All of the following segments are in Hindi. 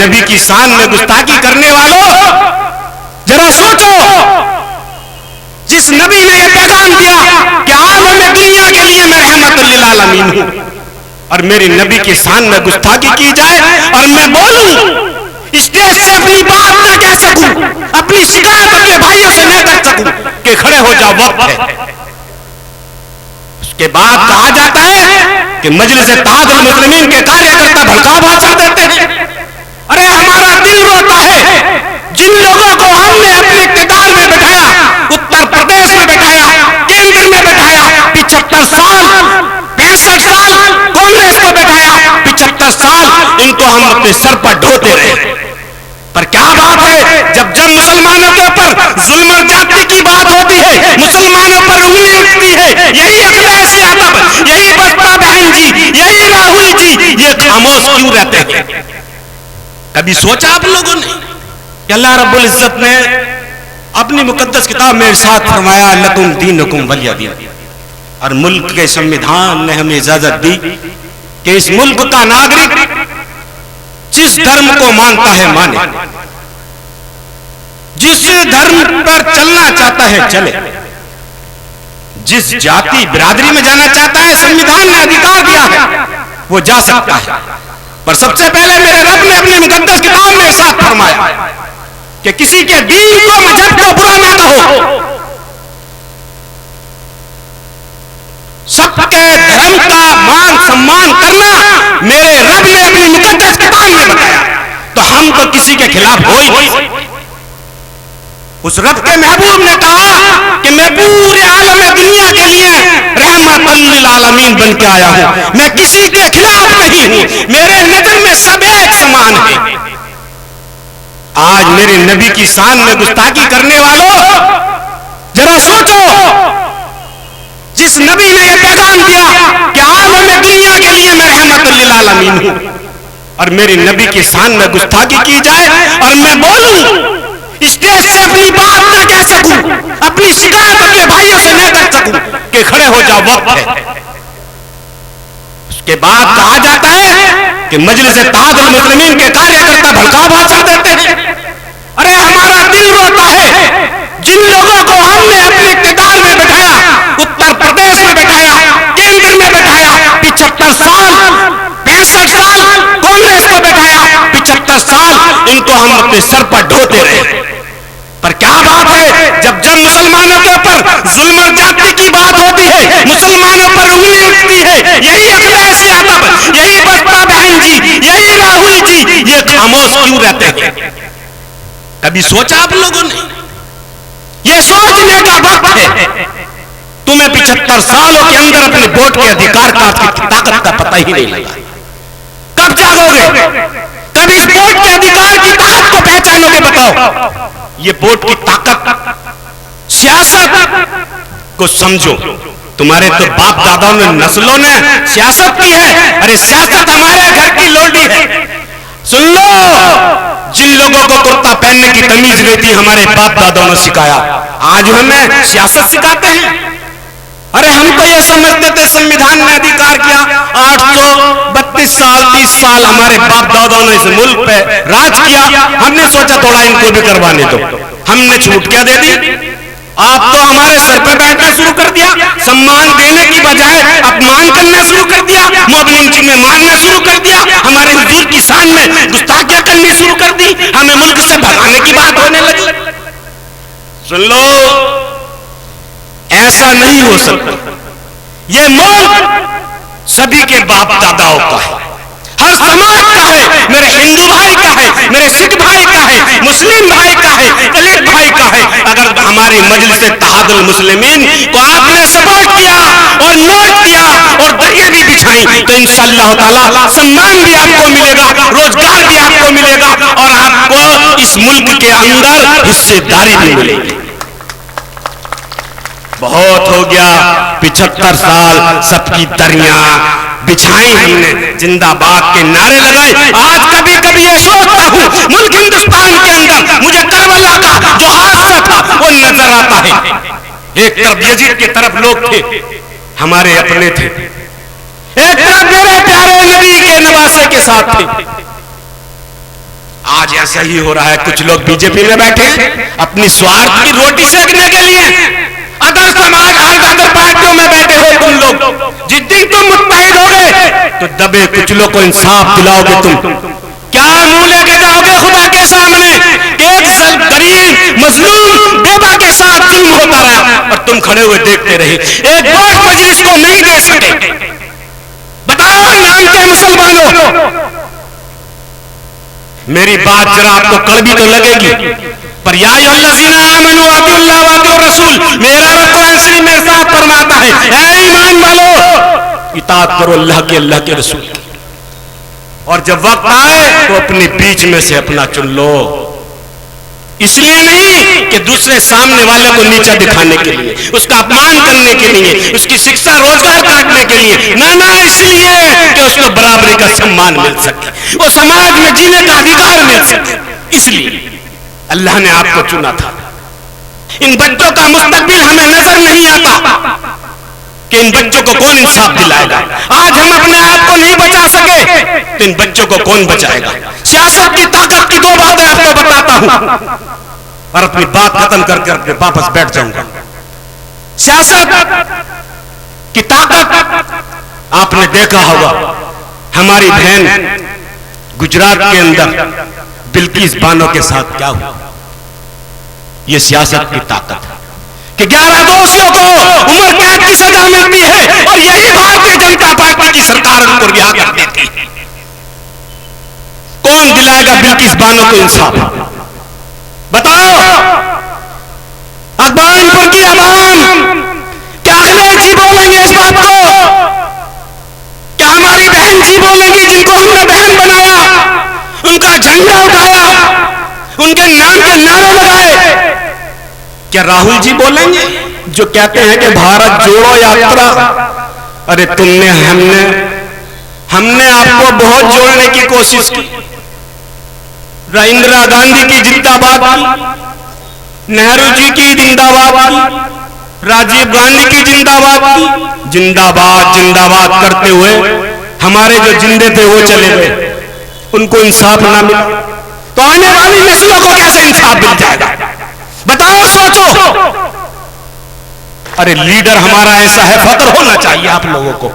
नबी की शान में गुस्ताखी करने वालों, जरा सोचो, जिस नबी ने यह पैगाम दिया कि आलम दुनिया के लिए मैं रहमतुल लिल आलमीन हूं, और मेरे नबी की शान में गुस्ताखी की जाए और मैं बोलूं, स्टेज से अपनी बात न कह सकूं, अपनी शिकायत अपने भाइयों से न कर सकूं कि खड़े हो जाओ, वक्त है। उसके बाद कहा जाता है कि मजलिस इत्तेहादुल मुस्लिमीन के कार्यकर्ता भड़काऊ भाषण देते हैं। अरे हमारा दिल रोता है, जिन लोगों को हमने अपने इख्तियार में बैठाया, उत्तर प्रदेश में बैठाया, केंद्र में बैठाया, 75 साल 65 साल कांग्रेस को बैठाया, 75 साल इनको हम अपने सर पर ढोते रहे। पर क्या बात है, जब मुसलमानों के ऊपर जुल्म और ज्यादती की बात होती है, मुसलमानों पर उंगली उठती है, यही अखिलेश यादव, यही बसपा बहन जी, यही राहुल जी, ये खामोश क्यों रहते हैं? कभी सोचा आप लोगों ने कि अल्लाह रब्बुल इज्जत ने अपनी मुकद्दस किताब में इरशाद फरमाया, लकुम दीनुकुम वलिय दीन, और मुल्क के संविधान ने हमें इजाजत दी कि इस मुल्क का नागरिक जिस धर्म को मानता है माने, जिस धर्म पर चलना चाहता है चले, जिस जाति बिरादरी में जाना चाहता है संविधान ने अधिकार दिया है वो जा सकता है। पर सबसे पहले मेरे रब ने अपनी मुकद्दस किताब में इरशाद फरमाया कि किसी के दीन को मजहब को बुरा ना कहो, सबके धर्म का मान सम्मान करना मेरे रब ने अपनी मुकद्दस किताब में बताया, तो हम तो किसी के खिलाफ हो ही नहीं। उस रब के महबूब ने कहा कि मैं पूरे आलम दुनिया के लिए रहमतुल लिल आलमीन बन के आया हूं, मैं किसी के खिलाफ नहीं हूं, मेरे नजर में सब एक समान है। आज मेरे नबी की शान में गुस्ताखी करने वालों, जरा सोचो, जिस नबी ने यह पैगाम दिया कि आलम दुनिया के लिए मैं रहमतुल लिल आलमीन हूं, और मेरे नबी की शान में गुस्ताखी की जाए और मैं बोलूं, स्टेज से अपनी बात न कह सकूं, अपनी शिकायत अपने भाइयों से न कर सकूं कि खड़े हो जाओ, वक्त है। उसके बाद कहा जाता है कि मजलिस इत्तेहादुल मुस्लिमीन के कार्यकर्ता भड़काऊ भाषण देते हैं। अरे हमारा दिल रोता है, जिन लोगों को हमने अपने इख्तियार में बैठाया, उत्तर प्रदेश में बैठाया, केंद्र में बैठाया, 75 साल 65 साल कांग्रेस को बैठाया, 75 साल इनको हम अपने सर पर ढोते रहे। पर क्या बात है, जब मुसलमानों के ऊपर जुल्म और ज्यादती की बात होती है, मुसलमानों पर उंगली उठती है, यही अखिलेश यादव, यही बसपा बहन जी, यही राहुल जी, ये खामोश क्यों रहते हैं? कभी सोचा आप लोगों ने? ये सोचने का वक्त है। तुम्हें 75 सालों के अंदर अपने वोट के अधिकार का, ताकत का पता ही नहीं लगा। कब जागोगे? कब इस वोट के अधिकार की ताकत को पहचानोगे? बताओ। ये वोट की ताकत, सियासत को समझो। तुम्हारे तो बाप दादाओं ने, नस्लों ने सियासत की है। अरे सियासत हमारे घर की लोडी है। सुन लो, जिन लोगों को कुर्ता पहनने की तमीज नहीं थी, हमारे बाप दादाओं ने सिखाया, आज हमें सियासत सिखाते हैं। अरे हम तो ये समझते थे संविधान ने अधिकार किया, 832 साल 30 साल हमारे बाप दादाओं ने इस मुल्क पे राज किया, हमने सोचा थोड़ा इनको भी करवाने दो। हमने छूट क्या दे दी? आप तो हमारे सर पे बैठना शुरू कर दिया, सम्मान देने की बजाय अपमान करना शुरू कर दिया, मोमिन में मारना शुरू कर दिया, हमारे हुजूर की शान में गुस्ताखियां करनी शुरू कर दी, हमें मुल्क से भगाने की बात होने लगी। सुन लो, ऐसा नहीं हो सकता। यह मुल्क सभी के बाप दादाओं का है, हर समाज का है, मेरे हिंदू भाई का है, मेरे सिख भाई का है, मुस्लिम भाई का है, दलित भाई का है। अगर हमारी मजलिस इत्तेहादुल मुस्लिमीन को आपने सपोर्ट किया और नोट दिया और दरिया भी बिछाई, तो इंशाअल्लाह ताला सम्मान भी आपको मिलेगा, रोजगार भी आपको मिलेगा, और आपको इस मुल्क के अंदर हिस्सेदारी भी मिलेगी। बहुत हो गया, 75 साल सबकी दरियां बिछाई हमने, जिंदाबाद के नारे लगाए। आज कभी कभी ये सोचता हूं, मुल्क हिंदुस्तान के अंदर मुझे करबला का जो हादसा था वो नजर आता है। एक तरफ यजीद की तरफ लोग थे, हमारे अपने थे, एक तरफ मेरे प्यारे नबी के नवासे के साथ थे। आज ऐसा ही हो रहा है। कुछ लोग बीजेपी में बैठे अपनी स्वार्थ की रोटी सेकने के लिए, अदर समाज अदर पार्टियों में बैठे हो तुम लोग। जिस दिन तुम मुत्तहिद होगे तो दबे कुचलों को इंसाफ दिलाओगे। तुम क्या मुंह लेके जाओगे खुदा के सामने कि एक गरीब मजलूम बेवा के साथ जुल्म होता रहा और तुम खड़े हुए देखते रहे, एक वोट मजलिस को नहीं दे सके। बताओ ईरान के मुसलमानों, मेरी बात जरा आपको कड़वी तो लगेगी, पर या अय्युहल्लज़ीना आमनू अतिउल्लाह व अतिउर रसूल, मेरा रब कुरान शरीफ में इरशाद फरमाता है, ऐ ईमान वालों इताअत करो अल्लाह की, अल्लाह के रसूल की, और जब वक्त आए तो अपने बीच में से अपना चुन लो। इसलिए नहीं कि दूसरे सामने वाले को नीचा दिखाने के लिए, उसका अपमान करने के लिए, उसकी शिक्षा रोजगार काटने के लिए, ना ना, इसलिए कि उसको बराबरी का सम्मान मिल सके, वो समाज में जीने का अधिकार मिल सके। इसलिए अल्लाह ने आपको चुना था। इन बच्चों का मुस्तकबिल हमें नजर नहीं आता कि इन बच्चों को कौन इंसाफ दिलाएगा। आज हम अपने आप को नहीं बचा सके तो इन बच्चों को कौन बचाएगा। सियासत की ताकत की दो बातें आपको बताता हूं और अपनी बात खत्म करके वापस बैठ जाऊंगा। सियासत की ताकत आपने देखा होगा, हमारी बहन गुजरात के अंदर बिल्किस बानो के साथ क्या हुआ। यह सियासत की ताकत है कि 11 दोषियों को उम्र कैद की सजा मिलती है और यही भारतीय जनता पार्टी की सरकार उनको रिहा कर देती है। कौन दिलाएगा बिल्किस बानो को इंसाफ? बताओ। अकबरपुर की आवाम क्या अखिलेश जी बोलेंगे इस बात को? क्या हमारी बहन जी बोलेंगी जिनको हमने बहन बनाया, उनका झंडा उठाया, उनके नाम के नारे लगाए? क्या राहुल जी बोलेंगे जो कहते हैं कि भारत जोड़ो यात्रा? अरे हमने आपको बहुत जोड़ने की कोशिश की। इंदिरा गांधी की जिंदाबाद की, नेहरू जी की जिंदाबाद की, राजीव गांधी की जिंदाबाद की, जिंदाबाद जिंदाबाद करते हुए हमारे जो जिंदे थे वो चले गए, उनको इंसाफ ना मिला तो आने वाली नस्लों को कैसे इंसाफ मिल जाएगा? बताओ, सोचो। अरे लीडर हमारा ऐसा है, फख्र होना चाहिए आप लोगों को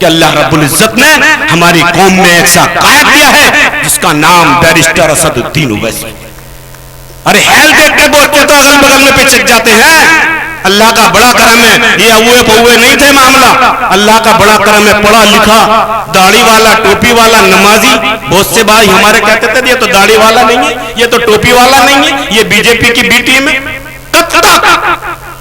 कि अल्लाह रब्बुल इज्जत ने हमारी कौम में ऐसा कायद दिया है जिसका नाम बैरिस्टर असदुद्दीन ओवैसी। अरे हेल देख के बोलते तो अगल बगल में पिछक जाते हैं। अल्लाह का बड़ा करम है, ये अवुए पौए नहीं थे मामला। अल्लाह का बड़ा करम है, पढ़ा लिखा, दाढ़ी वाला, टोपी वाला, नमाजी। बहुत से भाई हमारे कहते थे ये तो दाढ़ी वाला नहीं है, ये तो टोपी वाला नहीं है, ये बीजेपी की बी टीम है। कब तक